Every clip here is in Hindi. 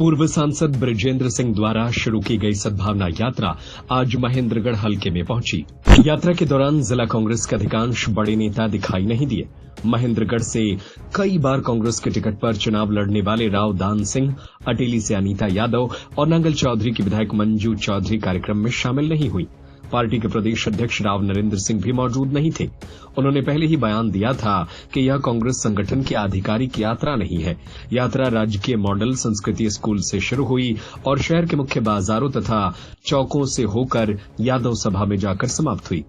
पूर्व सांसद बृजेंद्र सिंह द्वारा शुरू की गई सद्भावना यात्रा आज महेंद्रगढ़ हलके में पहुंची। यात्रा के दौरान जिला कांग्रेस के अधिकांश बड़े नेता दिखाई नहीं दिए। महेंद्रगढ़ से कई बार कांग्रेस के टिकट पर चुनाव लड़ने वाले राव दान सिंह, अटेली से अनीता यादव और नांगल चौधरी की विधायक मंजू चौधरी कार्यक्रम में शामिल नहीं हुई। पार्टी के प्रदेश अध्यक्ष राव नरेंद्र सिंह भी मौजूद नहीं थे। उन्होंने पहले ही बयान दिया था कि यह कांग्रेस संगठन की आधिकारिक यात्रा नहीं है। यात्रा राजकीय मॉडल संस्कृति स्कूल से शुरू हुई और शहर के मुख्य बाजारों तथा चौकों से होकर यादव सभा में जाकर समाप्त हुई।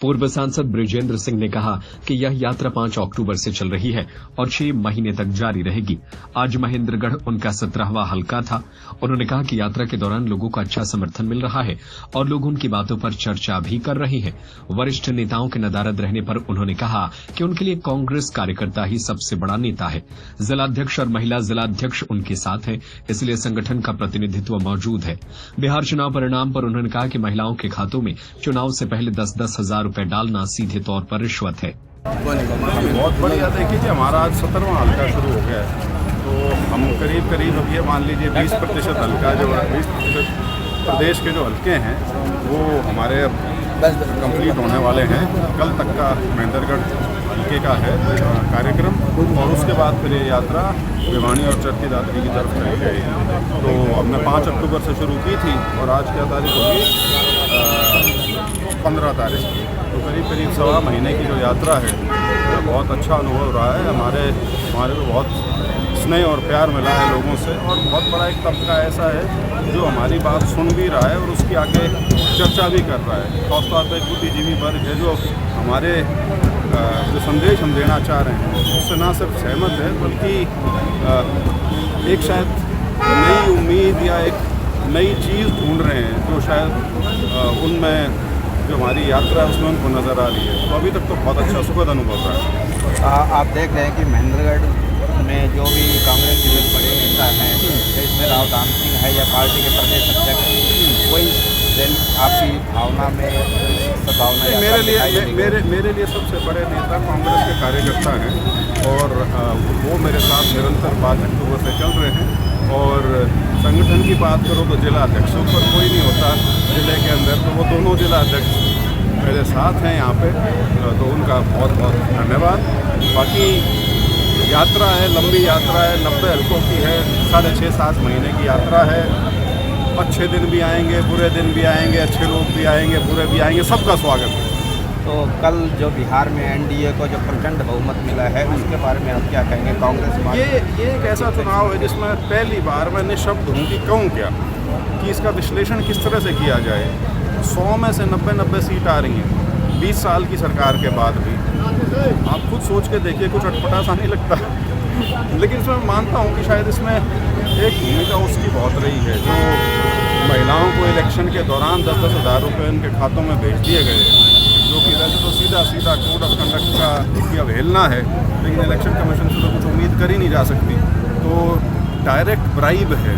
पूर्व सांसद बृजेंद्र सिंह ने कहा कि यह यात्रा 5 अक्टूबर से चल रही है और 6 महीने तक जारी रहेगी। आज महेंद्रगढ़ उनका 17वां हलका था। उन्होंने कहा कि यात्रा के दौरान लोगों का अच्छा समर्थन मिल रहा है और लोग उनकी बातों पर चर्चा भी कर रहे हैं। वरिष्ठ नेताओं के नदारद रहने पर उन्होंने कहा कि उनके लिए कांग्रेस कार्यकर्ता ही सबसे बड़ा नेता है। जिलाध्यक्ष और महिला जिलाध्यक्ष उनके साथ हैं, इसलिए संगठन का प्रतिनिधित्व मौजूद है। बिहार चुनाव परिणाम पर उन्होंने कहा कि महिलाओं के खातों में चुनाव से पहले 10-10 हजार रुपए डालना सीधे तौर पर रिश्वत है। बहुत बढ़िया। देखिए कि हमारा आज 17वां हल्का शुरू हो गया है, तो हम करीब अब ये मान लीजिए 20% हल्का जो 20% प्रदेश के जो हल्के हैं वो हमारे कंप्लीट होने वाले हैं। कल तक का महेंद्रगढ़ हल्के का है कार्यक्रम और उसके बाद फिर ये यात्रा भिवानी और चरखी दादरी की तरफ चली गई। तो हमने 5 अक्टूबर से शुरू की थी और आज क्या तारीख होगी 15 तारीख। तो करीब सवा महीने की जो यात्रा है वो बहुत अच्छा अनुभव रहा है। हमारे को बहुत स्नेह और प्यार मिला है लोगों से और बहुत बड़ा एक तबका ऐसा है जो हमारी बात सुन भी रहा है और उसकी आगे चर्चा भी कर रहा है। खासतौर पर एक बुद्धिजीवी वर्ग है जो हमारे जो संदेश हम देना चाह रहे हैं उससे ना सिर्फ सहमत है बल्कि एक शायद नई उम्मीद या एक नई चीज़ ढूंढ रहे हैं जो शायद उनमें जो हमारी यात्रा है उसमें उनको नज़र आ रही है। तो अभी तक तो बहुत अच्छा सुखद अनुभव रहा है। आप देख रहे हैं कि महेंद्रगढ़ में जो भी कांग्रेस के जो बड़े नेता हैं, इसमें राव दान सिंह है या पार्टी के प्रदेश अध्यक्ष, वही आपकी भावना में सद्भावना मेरे लिए सबसे बड़े नेता कांग्रेस के कार्यकर्ता हैं और वो मेरे साथ निरंतर 5 अक्टूबर से चल रहे हैं। और संगठन की बात करो तो जिला अध्यक्षों पर कोई नहीं होता जिले के अंदर, तो वो दोनों जिला अध्यक्ष मेरे साथ हैं यहाँ पे, तो उनका बहुत बहुत धन्यवाद। बाकी यात्रा है, लंबी यात्रा है, 90 हल्कों की है, 6.5-7 महीने की यात्रा है। अच्छे दिन भी आएंगे, बुरे दिन भी आएंगे, अच्छे लोग भी आएंगे, बुरे भी आएंगे, सबका स्वागत है। तो कल जो बिहार में एनडीए को जो प्रचंड बहुमत मिला है उसके बारे में आप क्या कहेंगे? कांग्रेस ये एक ऐसा चुनाव है जिसमें पहली बार मैं निःशब्द हूँ कि कहूँ क्या, कि इसका विश्लेषण किस तरह से किया जाए। 100 में से 90 सीट आ रही हैं 20 साल की सरकार के बाद भी। आप खुद सोच के देखिए, कुछ अटपटा सा नहीं लगता लेकिन इसमें मानता हूँ कि शायद इसमें एक भूमिका उसकी बहुत रही है जो महिलाओं को इलेक्शन के दौरान 10-10 हज़ार रुपये उनके खातों में भेज दिए गए, जो कि वैसे तो सीधा कोड ऑफ कंडक्ट का की अवहेलना है, लेकिन इलेक्शन कमीशन से तो कुछ उम्मीद कर ही नहीं जा सकती। तो डायरेक्ट ब्राइब है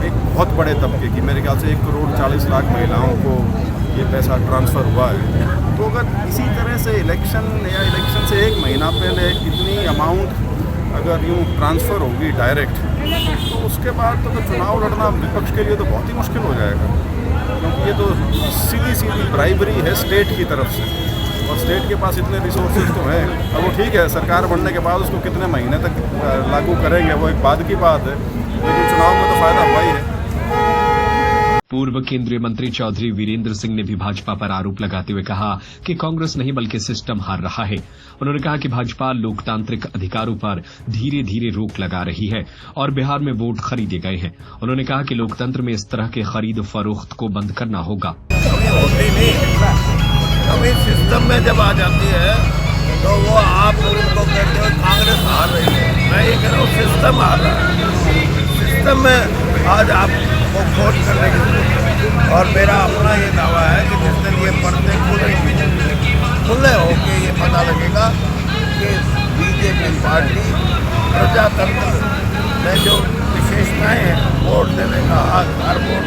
एक बहुत बड़े तबके की, मेरे ख्याल से 1,40,00,000 महिलाओं को ये पैसा ट्रांसफ़र हुआ है। तो अगर इसी तरह से इलेक्शन से 1 महीना पहले इतनी अमाउंट अगर यूँ ट्रांसफ़र होगी डायरेक्ट, तो उसके बाद तो चुनाव लड़ना विपक्ष के लिए तो बहुत ही मुश्किल हो जाएगा, क्योंकि ये तो सीधी ब्राइबरी है स्टेट की तरफ से और स्टेट के पास इतने रिसोर्सेज तो हैं। अब वो ठीक है, सरकार बनने के बाद उसको कितने महीने तक लागू करेंगे वो एक बाद की बात है, लेकिन चुनाव में तो फ़ायदा हुआ ही है। पूर्व केंद्रीय मंत्री चौधरी वीरेंद्र सिंह ने भी भाजपा पर आरोप लगाते हुए कहा कि कांग्रेस नहीं बल्कि सिस्टम हार रहा है। उन्होंने कहा कि भाजपा लोकतांत्रिक अधिकारों पर धीरे धीरे रोक लगा रही है और बिहार में वोट खरीदे गए हैं। उन्होंने कहा कि लोकतंत्र में इस तरह के खरीद फरोख्त को बंद करना होगा। कभी सिस्टम में जब आ जाती है तो वो आप उनको कहते हो कांग्रेस हार रही है। मैं ये कह रहा हूँ सिस्टम हार रहा है। सिस्टम में आज आपको खोज करने की, और मेरा अपना ये दावा है कि जिस दिन ये पर्दे खुले होके ये पता लगेगा कि बीजेपी पार्टी प्रजातंत्र में जो विशेषताएं हैं, वोट देने का हक, हर वोट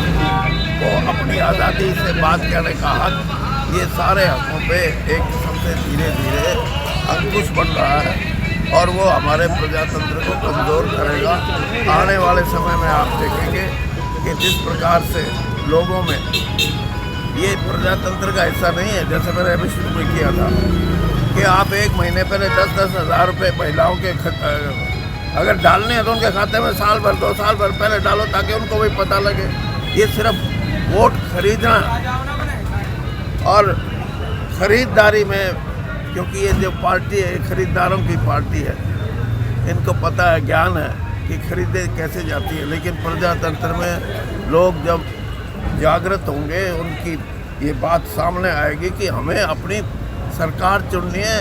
को अपनी आज़ादी से बात करने का हक, ये सारे हकों पे एक किस्म से धीरे धीरे अंकुश बन रहा है। और वो हमारे प्रजातंत्र को कमज़ोर करेगा। आने वाले समय में आप देखेंगे कि जिस प्रकार से लोगों में ये प्रजातंत्र का हिस्सा नहीं है, जैसे मैंने अभी शुरू में किया था कि आप एक महीने पहले 10-10 हज़ार रुपये महिलाओं के अगर डालने हैं तो उनके खाते में साल भर 2 साल भर पहले डालो ताकि उनको भी पता लगे। ये सिर्फ वोट खरीदना और ख़रीदारी में, क्योंकि ये जो पार्टी है खरीदारों की पार्टी है, इनको पता है, ज्ञान है कि खरीदे कैसे जाती है। लेकिन प्रजातंत्र में लोग जब जागृत होंगे उनकी ये बात सामने आएगी कि हमें अपनी सरकार चुननी है,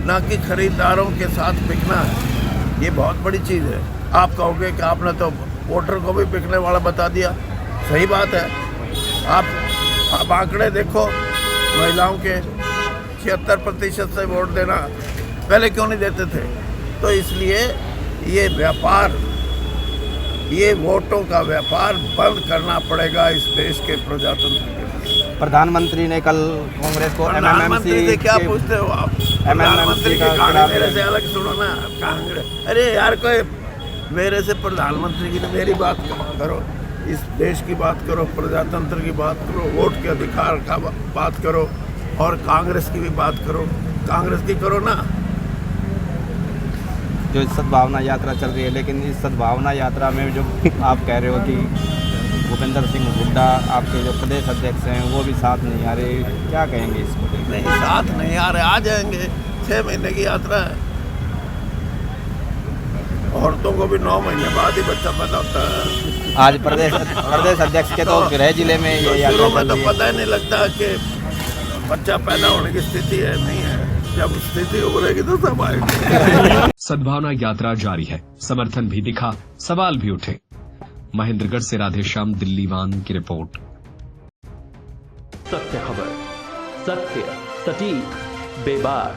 ना कि खरीदारों के साथ बिकना है। ये बहुत बड़ी चीज़ है। आप कहोगे कि आपने तो वोटर को भी बिकने वाला बता दिया। सही बात है। आप आंकड़े देखो, महिलाओं के 76% से वोट देना पहले क्यों नहीं देते थे? तो इसलिए ये व्यापार, ये वोटों का व्यापार बंद करना पड़ेगा इस देश के प्रजातंत्र के लिए। प्रधानमंत्री ने कल कांग्रेस को प्रधानमंत्री से क्या पूछते हो आप? प्रधानमंत्री की कहानी मेरे से अलग सुनो ना। कांग्रेस, अरे यार, कोई मेरे से प्रधानमंत्री की, मेरी बात करो, इस देश की बात करो, प्रजातंत्र की बात करो, वोट के अधिकार का बात करो, और कांग्रेस की भी बात करो। कांग्रेस की करो ना। जो सद्भावना यात्रा चल रही है, लेकिन इस सद्भावना यात्रा में जो आप कह रहे हो कि भूपेंद्र सिंह हुड्डा आपके जो प्रदेश अध्यक्ष हैं वो भी साथ नहीं आ रहे, क्या कहेंगे इसको? नहीं, साथ नहीं आ रहे, आ जाएंगे। 6 महीने की यात्रा है। औरतों को भी 9 महीने बाद ही बच्चा पैदा होता है। आज प्रदेश अध्यक्ष के तो गृह जिले में ये यात्रा में तो पता ही नहीं लगता कि बच्चा पैदा होने की स्थिति है नहीं है। जब स्थिति उभरेगी तो सब आएगी। सद्भावना यात्रा जारी है, समर्थन भी दिखा, सवाल भी उठे। महेंद्रगढ़ से राधेश्याम, दिल्ली वन की रिपोर्ट। सत्य खबर, सत्य, सटीक, बेबाक।